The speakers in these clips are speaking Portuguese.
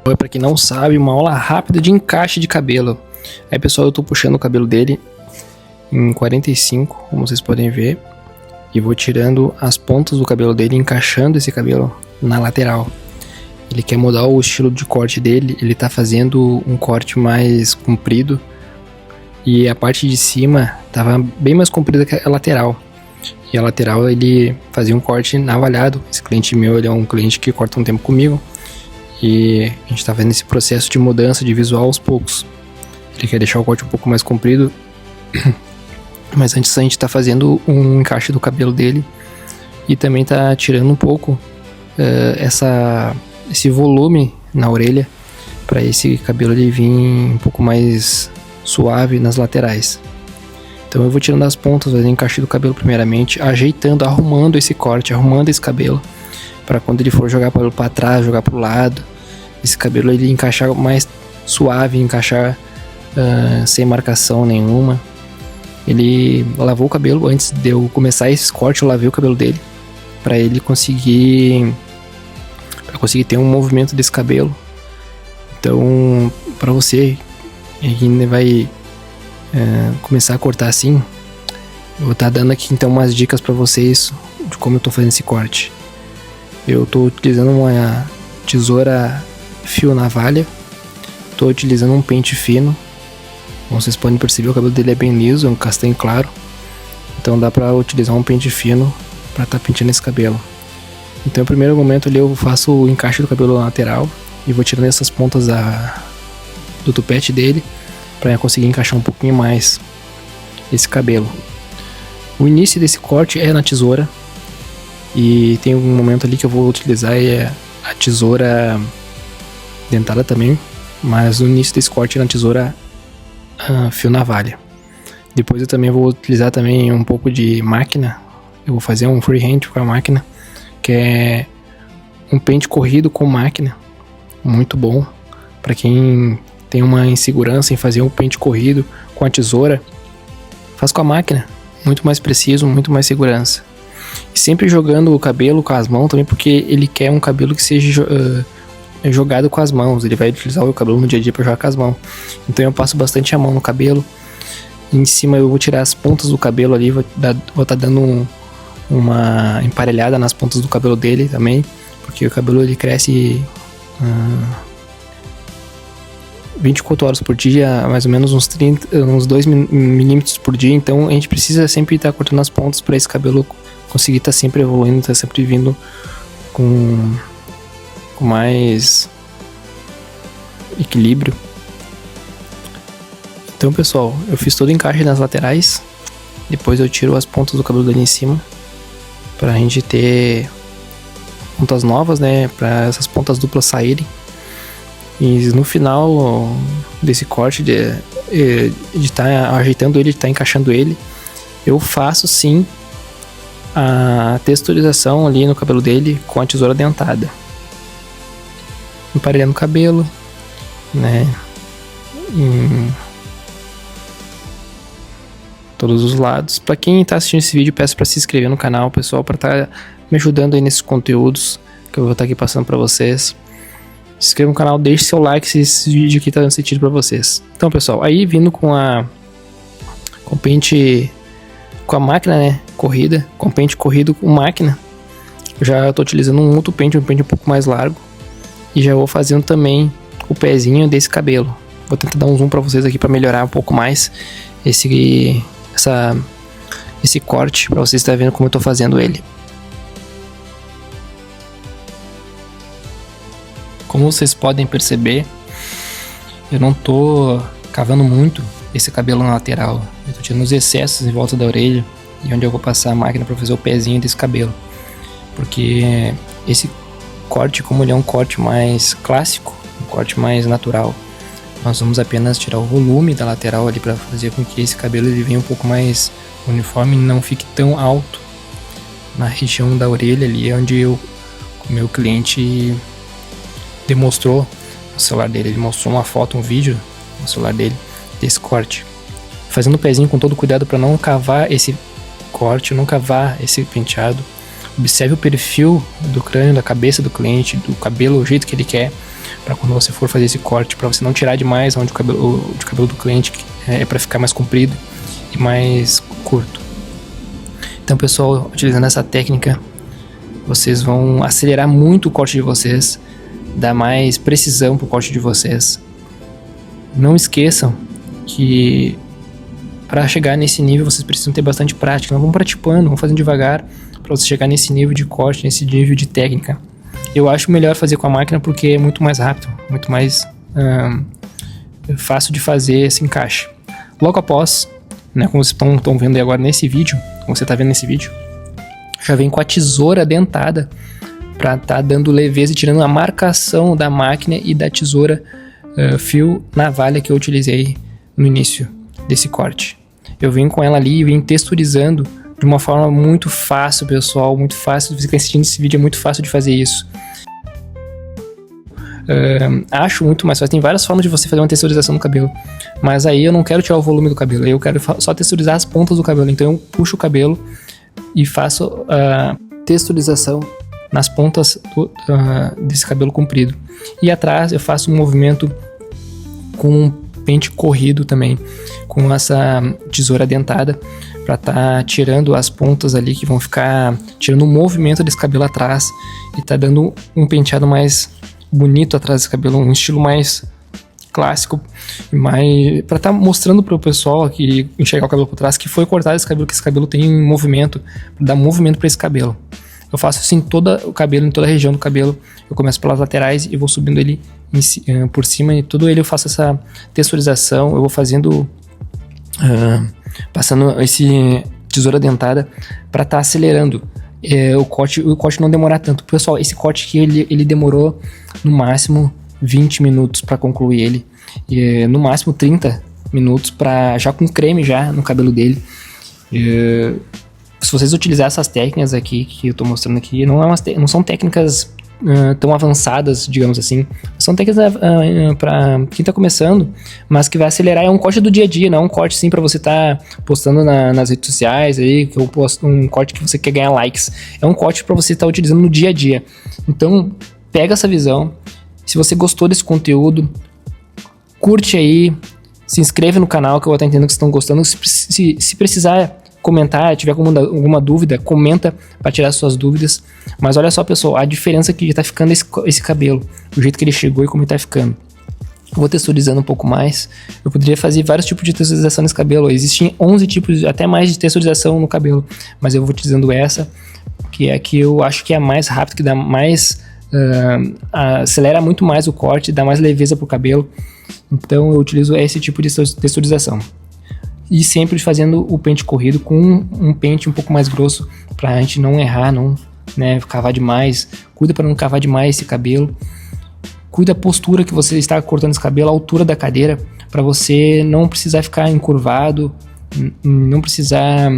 Oi, pra quem não sabe, uma aula rápida de encaixe de cabelo. Aí, pessoal, eu tô puxando o cabelo dele em 45, como vocês podem ver, e vou tirando as pontas do cabelo dele, encaixando esse cabelo na lateral. Ele quer mudar o estilo de corte dele, ele tá fazendo um corte mais comprido, e a parte de cima tava bem mais comprida que a lateral. E a lateral ele fazia um corte navalhado. Esse cliente meu, ele é um cliente que corta um tempo comigo, e a gente tá vendo esse processo de mudança de visual aos poucos. Ele quer deixar o corte um pouco mais comprido, mas antes a gente tá fazendo um encaixe do cabelo dele e também tá tirando um pouco esse volume na orelha, para esse cabelo ele vir um pouco mais suave nas laterais. Então eu vou tirando as pontas, fazendo encaixe do cabelo primeiramente, ajeitando, arrumando esse corte, arrumando esse cabelo, para quando ele for jogar o cabelo para trás, jogar para o lado, esse cabelo ele encaixar mais suave, encaixar sem marcação nenhuma. Ele lavou o cabelo antes de eu começar esse corte, eu lavei o cabelo dele para ele conseguir ter um movimento desse cabelo. Então, para você que vai começar a cortar assim, eu vou estar dando aqui então umas dicas para vocês de como eu tô fazendo esse corte. Eu tô utilizando uma tesoura fio navalha, tô utilizando um pente fino. Como vocês podem perceber, o cabelo dele é bem liso, é um castanho claro, então dá para utilizar um pente fino para estar penteando esse cabelo. Então, no primeiro momento ali eu faço o encaixe do cabelo lateral e vou tirando essas pontas do tupete dele para conseguir encaixar um pouquinho mais esse cabelo. O início desse corte é na tesoura, e tem um momento ali que eu vou utilizar a tesoura dentada também, mas o início desse corte é na tesoura fio navalha. Depois eu também vou utilizar também um pouco de máquina. Eu vou fazer um freehand com a máquina, que é um pente corrido com máquina, muito bom para quem tem uma insegurança em fazer um pente corrido com a tesoura. Faz com a máquina, muito mais preciso, muito mais segurança. E sempre jogando o cabelo com as mãos também, porque ele quer um cabelo que seja jogado com as mãos. Ele vai utilizar o cabelo no dia a dia para jogar com as mãos. Então eu passo bastante a mão no cabelo. E em cima eu vou tirar as pontas do cabelo ali, vou estar dando uma emparelhada nas pontas do cabelo dele também, porque o cabelo ele cresce 24 horas por dia, mais ou menos uns 2 milímetros por dia. Então a gente precisa sempre estar cortando as pontas para esse cabelo conseguir estar sempre evoluindo, estar sempre vindo com mais equilíbrio. Então, pessoal, eu fiz todo o encaixe nas laterais, depois eu tiro as pontas do cabelo dele em cima, pra gente ter pontas novas, né, pra essas pontas duplas saírem. E no final desse corte, de estar ajeitando ele, de estar encaixando ele, eu faço sim a texturização ali no cabelo dele com a tesoura dentada, emparelhando o cabelo, né, em todos os lados. Para quem está assistindo esse vídeo, peço para se inscrever no canal, pessoal, para estar me ajudando aí nesses conteúdos que eu vou estar aqui passando para vocês. Se inscreva no canal, deixe seu like se esse vídeo aqui está dando sentido para vocês. Então, pessoal, aí vindo com o pente, com a máquina, né, corrida, com pente corrido com máquina, eu já estou utilizando um outro pente, um pente um pouco mais largo, e já vou fazendo também o pezinho desse cabelo. Vou tentar dar um zoom para vocês aqui para melhorar um pouco mais esse corte, para vocês estarem vendo como eu estou fazendo ele. Como vocês podem perceber, eu não tô cavando muito esse cabelo na lateral. Eu tô tirando os excessos em volta da orelha e onde eu vou passar a máquina para fazer o pezinho desse cabelo. Porque esse corte, como ele é um corte mais clássico, um corte mais natural, nós vamos apenas tirar o volume da lateral ali para fazer com que esse cabelo ele venha um pouco mais uniforme e não fique tão alto na região da orelha ali, onde o meu cliente demonstrou no celular dele. Ele mostrou uma foto, um vídeo no celular dele desse corte. Fazendo o pezinho com todo cuidado para não cavar esse corte, não cavar esse penteado. Observe o perfil do crânio, da cabeça do cliente, do cabelo, o jeito que ele quer, para quando você for fazer esse corte, para você não tirar demais onde o cabelo do cliente é para ficar mais comprido e mais curto. Então, pessoal, utilizando essa técnica, vocês vão acelerar muito o corte de vocês, dar mais precisão pro corte de vocês. Não esqueçam que para chegar nesse nível vocês precisam ter bastante prática. Não vão praticando, vão fazendo devagar para você chegar nesse nível de corte, nesse nível de técnica. Eu acho melhor fazer com a máquina porque é muito mais rápido, muito mais fácil de fazer esse encaixe. Logo após, né, como vocês estão vendo aí agora nesse vídeo, como você está vendo nesse vídeo, já vem com a tesoura dentada para estar dando leveza e tirando a marcação da máquina e da tesoura fio navalha que eu utilizei no início desse corte. Eu venho com ela ali e venho texturizando de uma forma muito fácil, pessoal, muito fácil. Você que está assistindo esse vídeo, é muito fácil de fazer isso. Acho muito mais fácil. Tem várias formas de você fazer uma texturização no cabelo, mas aí eu não quero tirar o volume do cabelo, eu quero só texturizar as pontas do cabelo. Então eu puxo o cabelo e faço a texturização nas pontas desse cabelo comprido. E atrás eu faço um movimento com um pente corrido também, com essa tesoura dentada, para estar tirando as pontas ali que vão ficar tirando o movimento desse cabelo atrás e tá dando um penteado mais bonito atrás desse cabelo, um estilo mais clássico, mais para estar mostrando pro pessoal que enxergar o cabelo por trás que foi cortado esse cabelo, que esse cabelo tem movimento, pra dar movimento para esse cabelo. Eu faço assim todo o cabelo, em toda a região do cabelo. Eu começo pelas laterais e vou subindo ele por cima, e todo ele eu faço essa texturização. Eu vou fazendo passando esse tesoura dentada para estar acelerando o corte não demorar tanto. Pessoal, esse corte aqui ele demorou no máximo 20 minutos para concluir ele, e no máximo 30 minutos já com creme já no cabelo dele. Se vocês utilizarem essas técnicas aqui que eu tô mostrando aqui, não são técnicas tão avançadas, digamos assim. São técnicas para quem tá começando, mas que vai acelerar. É um corte do dia a dia, não é um corte sim para você estar postando nas redes sociais aí, que eu posto um corte que você quer ganhar likes. É um corte para você estar utilizando no dia a dia. Então, pega essa visão. Se você gostou desse conteúdo, curte aí, se inscreve no canal que eu vou estar entendendo que vocês estão gostando. Se precisar comentar, tiver alguma dúvida, comenta para tirar suas dúvidas. Mas olha só, pessoal, a diferença que já tá ficando esse cabelo, o jeito que ele chegou e como ele tá ficando. Eu vou texturizando um pouco mais. Eu poderia fazer vários tipos de texturização nesse cabelo. Existem 11 tipos, até mais de texturização no cabelo, mas eu vou utilizando essa, que é a que eu acho que é a mais rápida, que dá mais acelera muito mais o corte, dá mais leveza pro cabelo. Então eu utilizo esse tipo de texturização. E sempre fazendo o pente corrido com um pente um pouco mais grosso, pra gente não errar, não cavar demais. Cuida para não cavar demais esse cabelo. Cuida da postura que você está cortando esse cabelo, a altura da cadeira, para você não precisar ficar encurvado, não precisar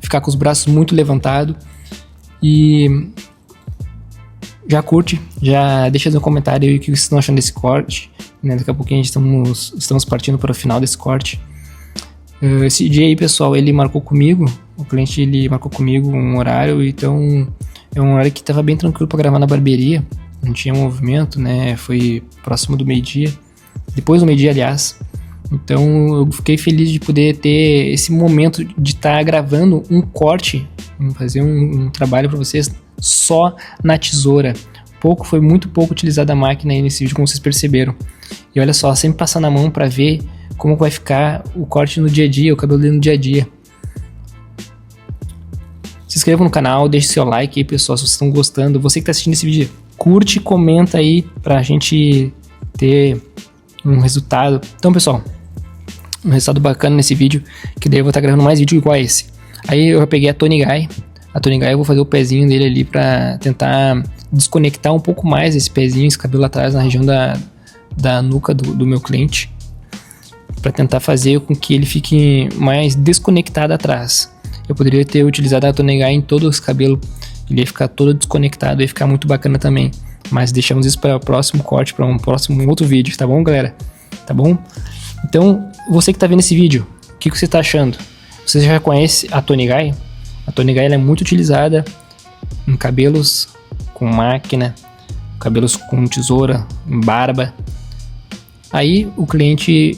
ficar com os braços muito levantados. E já curte, já deixa no comentário aí o que vocês estão achando desse corte. Daqui a pouquinho estamos partindo para o final desse corte. Esse dia aí, pessoal, ele marcou comigo, o cliente ele marcou comigo um horário, então é um horário que estava bem tranquilo para gravar na barbearia, não tinha movimento, né? Foi próximo do meio-dia, depois do meio-dia, aliás. Então eu fiquei feliz de poder ter esse momento de estar gravando um corte, fazer um trabalho para vocês só na tesoura. Foi muito pouco utilizada a máquina aí nesse vídeo, como vocês perceberam. E olha só, sempre passando a mão para ver como vai ficar o corte no dia a dia, o cabelo dele no dia a dia. Se inscreva no canal, deixe seu like aí, pessoal, se vocês estão gostando. Você que está assistindo esse vídeo, curte e comenta aí pra gente ter um resultado. Então, pessoal, um resultado bacana nesse vídeo, que daí eu vou estar gravando mais vídeo igual a esse. Aí eu já peguei a Tony Guy. A Tony Guy eu vou fazer o pezinho dele ali pra tentar desconectar um pouco mais esse pezinho, esse cabelo atrás na região da nuca do meu cliente, para tentar fazer com que ele fique mais desconectado atrás. Eu poderia ter utilizado a Tony Guy em todo esse cabelo, ele ia ficar todo desconectado, ia ficar muito bacana também, mas deixamos isso para o próximo corte, para um próximo outro vídeo, tá bom, galera? Tá bom? Então, você que tá vendo esse vídeo, o que você tá achando? Você já conhece a Tony Guy? A Tony Guy ela é muito utilizada em cabelos com máquina, cabelos com tesoura, barba. Aí o cliente,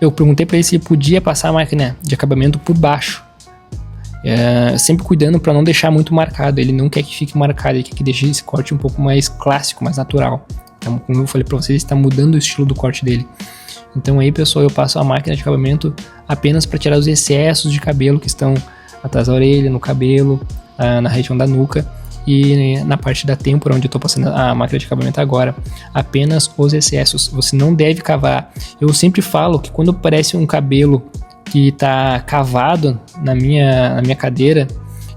eu perguntei para ele se podia passar a máquina de acabamento por baixo, sempre cuidando para não deixar muito marcado. Ele não quer que fique marcado, ele quer que deixe esse corte um pouco mais clássico, mais natural. Então, como eu falei para vocês, está mudando o estilo do corte dele. Então aí, pessoal, eu passo a máquina de acabamento apenas para tirar os excessos de cabelo que estão atrás da orelha, no cabelo, na região da nuca e na parte da têmpora, onde eu estou passando a máquina de acabamento agora. Apenas os excessos. Você não deve cavar. Eu sempre falo que quando aparece um cabelo que está cavado na minha cadeira,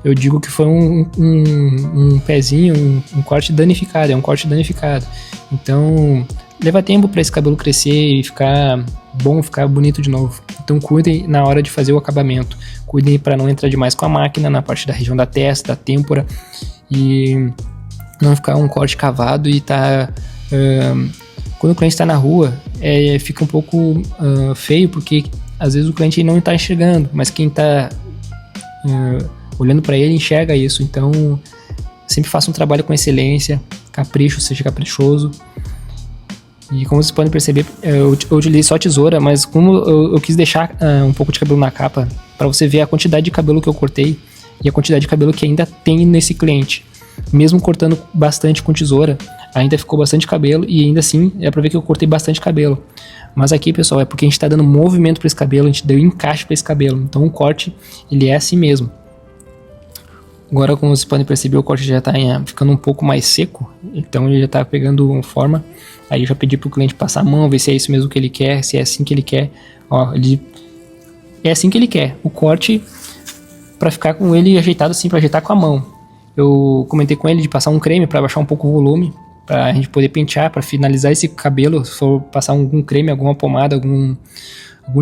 eu digo que foi um pezinho, um corte danificado, é um corte danificado. Então, leva tempo para esse cabelo crescer e ficar bom, ficar bonito de novo. Então, cuidem na hora de fazer o acabamento. Cuidem para não entrar demais com a máquina na parte da região da testa, da têmpora, e não ficar um corte cavado e quando o cliente está na rua, fica um pouco feio, porque às vezes o cliente não está enxergando, mas quem está olhando para ele enxerga isso. Então, sempre faça um trabalho com excelência, capricho, seja caprichoso. E como vocês podem perceber, eu utilizei só tesoura, mas como eu quis deixar um pouco de cabelo na capa, para você ver a quantidade de cabelo que eu cortei e a quantidade de cabelo que ainda tem nesse cliente. Mesmo cortando bastante com tesoura, ainda ficou bastante cabelo, e ainda assim é pra ver que eu cortei bastante cabelo. Mas aqui, pessoal, é porque a gente tá dando movimento para esse cabelo, a gente deu encaixe para esse cabelo. Então o corte, ele é assim mesmo. Agora, como vocês podem perceber, o corte já tá ficando um pouco mais seco, então ele já tá pegando forma. Aí eu já pedi pro cliente passar a mão, ver se é isso mesmo que ele quer, se é assim que ele quer. Ó, é assim que ele quer. O corte, pra ficar com ele ajeitado assim, pra ajeitar com a mão. Eu comentei com ele de passar um creme pra baixar um pouco o volume, pra gente poder pentear, pra finalizar esse cabelo. Se for passar algum creme, alguma pomada, algum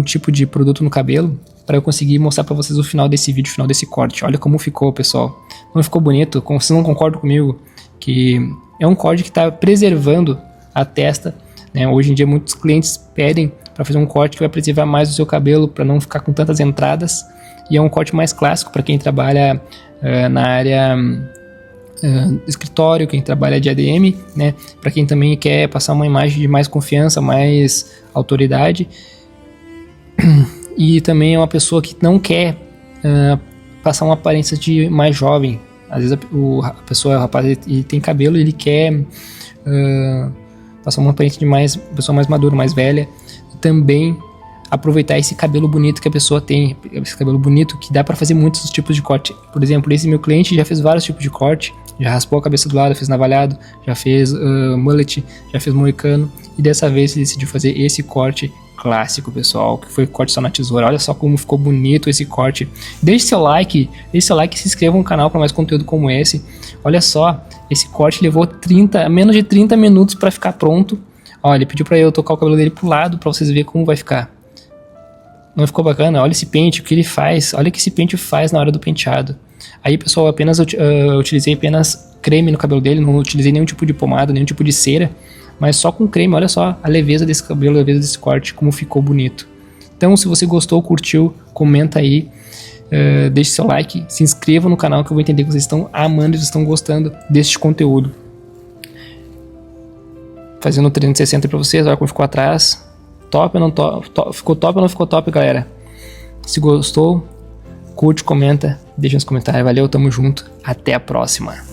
tipo de produto no cabelo, para eu conseguir mostrar para vocês o final desse vídeo, o final desse corte. Olha como ficou, pessoal. Não ficou bonito? Vocês não concordam comigo que é um corte que está preservando a testa, né? Hoje em dia muitos clientes pedem para fazer um corte que vai preservar mais o seu cabelo, para não ficar com tantas entradas, e é um corte mais clássico para quem trabalha na área escritório, quem trabalha de ADM, né? Para quem também quer passar uma imagem de mais confiança, mais autoridade. E também é uma pessoa que não quer passar uma aparência de mais jovem. Às vezes o rapaz, ele tem cabelo e ele quer passar uma aparência de pessoa mais madura, mais velha. E também aproveitar esse cabelo bonito que a pessoa tem, esse cabelo bonito que dá para fazer muitos tipos de corte. Por exemplo, esse meu cliente já fez vários tipos de corte, já raspou a cabeça do lado, fez navalhado, já fez mullet, já fez moicano, e dessa vez ele decidiu fazer esse corte clássico, pessoal, que foi corte só na tesoura. Olha só como ficou bonito esse corte. Deixe seu like e se inscreva no canal para mais conteúdo como esse. Olha só, esse corte levou menos de 30 minutos para ficar pronto. Olha, ele pediu para eu tocar o cabelo dele pro lado para vocês verem como vai ficar. Não ficou bacana? Olha esse pente, o que ele faz. Olha o que esse pente faz na hora do penteado. Aí, pessoal, eu utilizei apenas creme no cabelo dele, não utilizei nenhum tipo de pomada, nenhum tipo de cera, mas só com creme. Olha só a leveza desse cabelo, a leveza desse corte, como ficou bonito. Então, se você gostou, curtiu, comenta aí, deixe seu like, se inscreva no canal, que eu vou entender que vocês estão amando e estão gostando deste conteúdo. Fazendo 360 para vocês, olha como ficou atrás. Top ou não top? Ficou top ou não ficou top, galera? Se gostou, curte, comenta, deixa nos comentários. Valeu, tamo junto. Até a próxima.